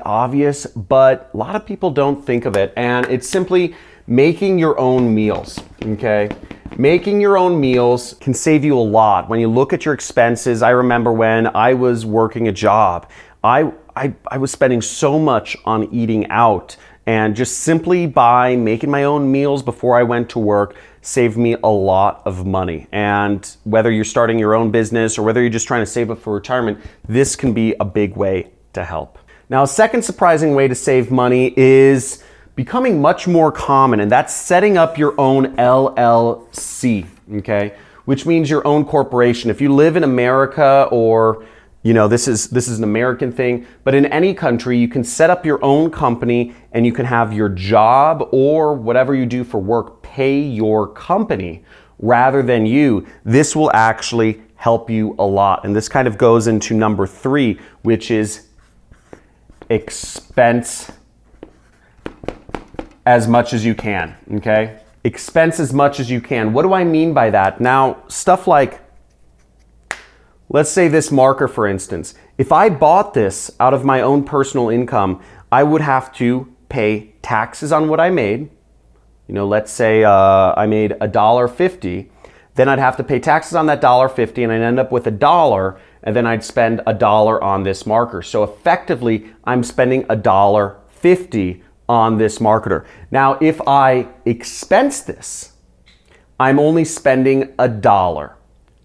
Obvious, but a lot of people don't think of it, and it's simply making your own meals, okay? Making your own meals can save you a lot. When you look at your expenses, I remember when I was working a job, I was spending so much on eating out, and just simply by making my own meals before I went to work saved me a lot of money. And whether you're starting your own business or whether you're just trying to save up for retirement, this can be a big way to help. Now, a second surprising way to save money is becoming much more common, and that's setting up your own LLC, okay? Which means your own corporation. If you live in America, or this is an American thing, but in any country, you can set up your own company and you can have your job or whatever you do for work pay your company rather than you. This will actually help you a lot. And this kind of goes into number 3, which is expense as much as you can, okay? Expense as much as you can. What do I mean by that? Now, stuff like, let's say this marker, for instance. If I bought this out of my own personal income, I would have to pay taxes on what I made. Let's say I made $1.50. Then I'd have to pay taxes on that $1.50, and I'd end up with $1, and then I'd spend $1 on this marker. So effectively, I'm spending $1.50 on this marketer. Now, if I expense this, I'm only spending $1,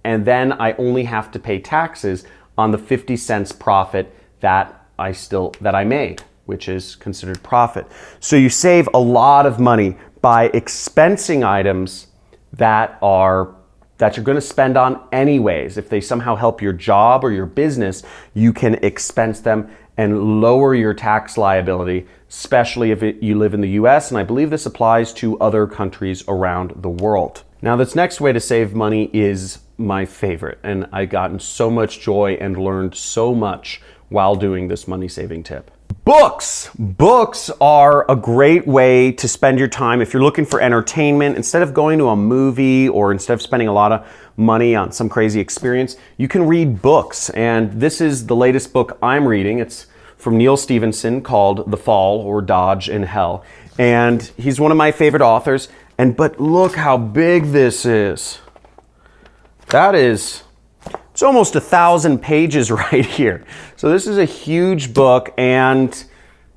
and then I only have to pay taxes on the 50 cents profit that I made, which is considered profit. So you save a lot of money by expensing items that you're going to spend on anyways. If they somehow help your job or your business, you can expense them and lower your tax liability, especially if you live in the US, and I believe this applies to other countries around the world. Now, this next way to save money is my favorite, and I've gotten so much joy and learned so much while doing this money saving tip. Books! Books are a great way to spend your time. If you're looking for entertainment, instead of going to a movie or instead of spending a lot of money on some crazy experience, you can read books. And this is the latest book I'm reading. It's from Neil Stephenson called The Fall or Dodge in Hell. And he's one of my favorite authors. But look how big this is. It's almost 1,000 pages right here. So this is a huge book, and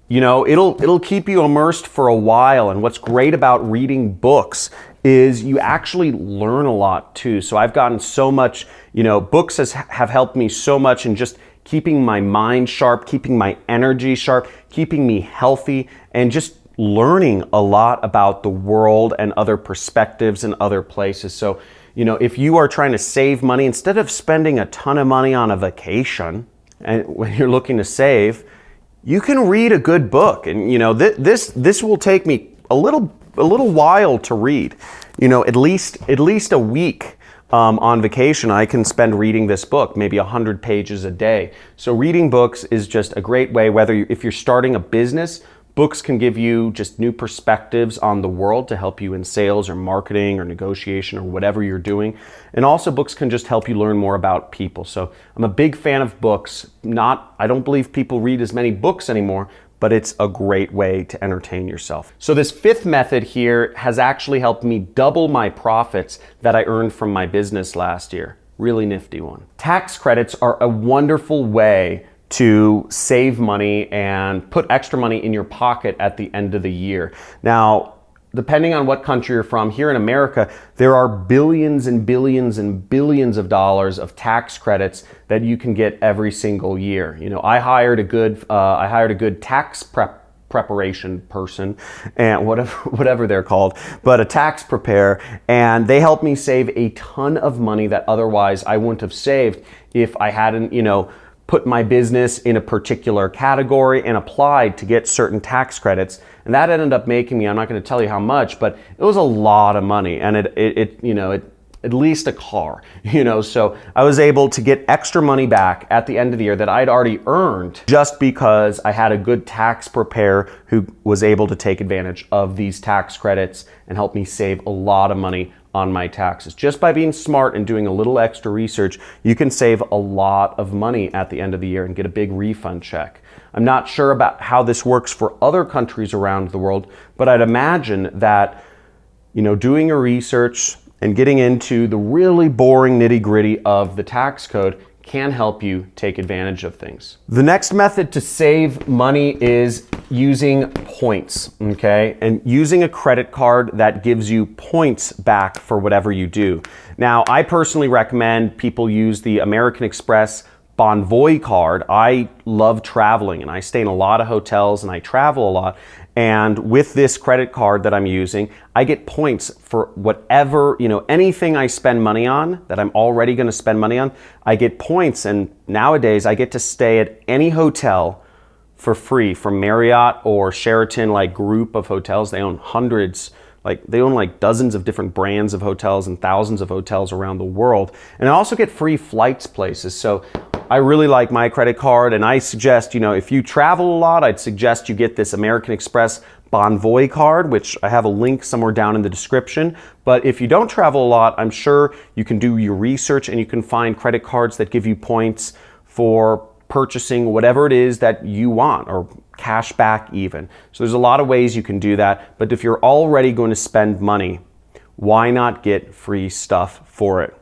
it'll keep you immersed for a while. And what's great about reading books is you actually learn a lot too. So I've gotten so much, books have helped me so much in just keeping my mind sharp, keeping my energy sharp, keeping me healthy, and just learning a lot about the world and other perspectives and other places. So if you are trying to save money, instead of spending a ton of money on a vacation, and when you're looking to save, you can read a good book. And this will take me a little while to read. At least a week on vacation, I can spend reading this book, maybe 100 pages a day. So reading books is just a great way, if you're starting a business. Books can give you just new perspectives on the world to help you in sales or marketing or negotiation or whatever you're doing. And also books can just help you learn more about people. So I'm a big fan of books. I don't believe people read as many books anymore, but it's a great way to entertain yourself. So this 5th method here has actually helped me double my profits that I earned from my business last year. Really nifty one. Tax credits are a wonderful way to save money and put extra money in your pocket at the end of the year. Now, depending on what country you're from, here in America, there are billions and billions and billions of dollars of tax credits that you can get every single year. I hired a good tax preparation person, and whatever they're called, but a tax preparer, and they helped me save a ton of money that otherwise I wouldn't have saved if I hadn't, put my business in a particular category and applied to get certain tax credits. And that ended up making me, I'm not going to tell you how much, but it was a lot of money, and it at least a car, so I was able to get extra money back at the end of the year that I'd already earned just because I had a good tax preparer who was able to take advantage of these tax credits and help me save a lot of money on my taxes. Just by being smart and doing a little extra research, you can save a lot of money at the end of the year and get a big refund check. I'm not sure about how this works for other countries around the world, but I'd imagine that, doing your research and getting into the really boring nitty-gritty of the tax code can help you take advantage of things. The next method to save money is using points, okay? And using a credit card that gives you points back for whatever you do. Now, I personally recommend people use the American Express Bonvoy card. I love traveling and I stay in a lot of hotels and I travel a lot. And with this credit card that I'm using, I get points for whatever, anything I spend money on that I'm already going to spend money on, I get points. And nowadays I get to stay at any hotel for free from Marriott or Sheraton, like group of hotels. They own hundreds, they own dozens of different brands of hotels and thousands of hotels around the world. And I also get free flights places. So I really like my credit card, and I suggest, if you travel a lot, I'd suggest you get this American Express Bonvoy card, which I have a link somewhere down in the description. But if you don't travel a lot, I'm sure you can do your research and you can find credit cards that give you points for purchasing whatever it is that you want, or cash back even. So there's a lot of ways you can do that. But if you're already going to spend money, why not get free stuff for it?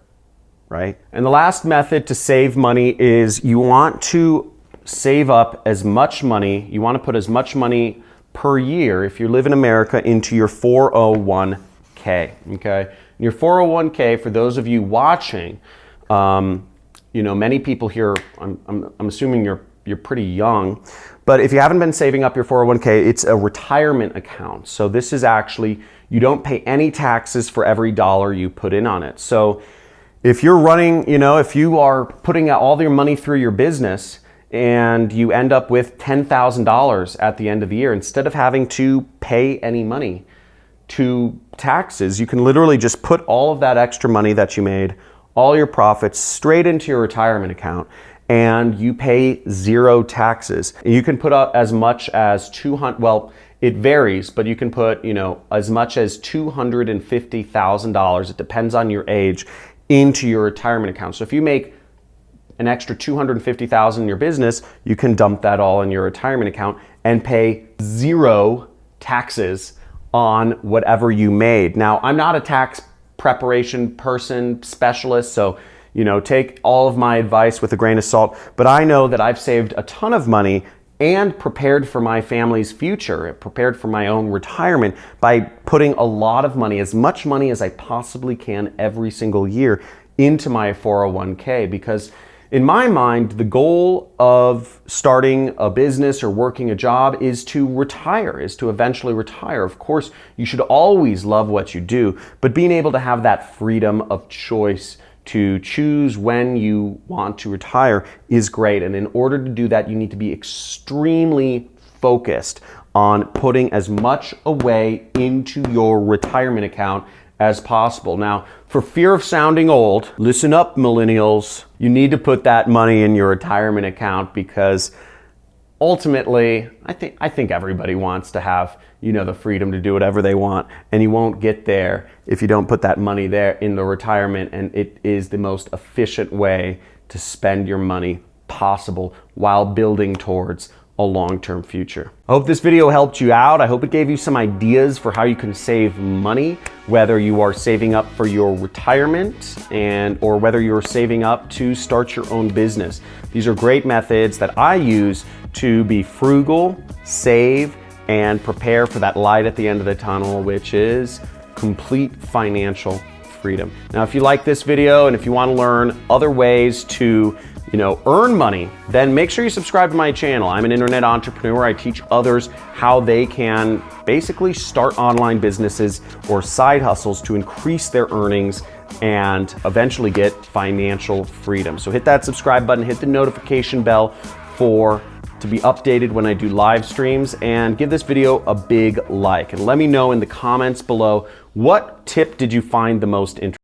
Right? And the last method to save money is you want to save up as much money. You want to put as much money per year, if you live in America, into your 401k. Okay? And your 401k, for those of you watching, many people here, I'm assuming you're pretty young, but if you haven't been saving up your 401k, it's a retirement account. So this is actually, you don't pay any taxes for every dollar you put in on it. So if you're running, if you are putting out all your money through your business and you end up with $10,000 at the end of the year, instead of having to pay any money to taxes, you can literally just put all of that extra money that you made, all your profits, straight into your retirement account, and you pay zero taxes. You can put out as much as it varies, but you can put, as much as $250,000, it depends on your age, into your retirement account. So if you make an extra $250,000 in your business, you can dump that all in your retirement account and pay zero taxes on whatever you made. Now, I'm not a tax preparation person, specialist, so take all of my advice with a grain of salt, but I know that I've saved a ton of money and prepared for my family's future, prepared for my own retirement by putting a lot of money, as much money as I possibly can every single year, into my 401k. Because in my mind, the goal of starting a business or working a job is to retire, is to eventually retire. Of course, you should always love what you do, but being able to have that freedom of choice to choose when you want to retire is great. And in order to do that, you need to be extremely focused on putting as much away into your retirement account as possible. Now, for fear of sounding old, listen up, millennials. You need to put that money in your retirement account, because ultimately, I think everybody wants to have, the freedom to do whatever they want, and you won't get there if you don't put that money there in the retirement. And it is the most efficient way to spend your money possible while building towards a long-term future. I hope this video helped you out. I hope it gave you some ideas for how you can save money, whether you are saving up for your retirement or whether you're saving up to start your own business. These are great methods that I use to be frugal, save, and prepare for that light at the end of the tunnel, which is complete financial freedom. Now, if you like this video and if you want to learn other ways to earn money, then make sure you subscribe to my channel. I'm an internet entrepreneur. I teach others how they can basically start online businesses or side hustles to increase their earnings and eventually get financial freedom. So hit that subscribe button, hit the notification bell to be updated when I do live streams, and give this video a big like. And let me know in the comments below, what tip did you find the most interesting?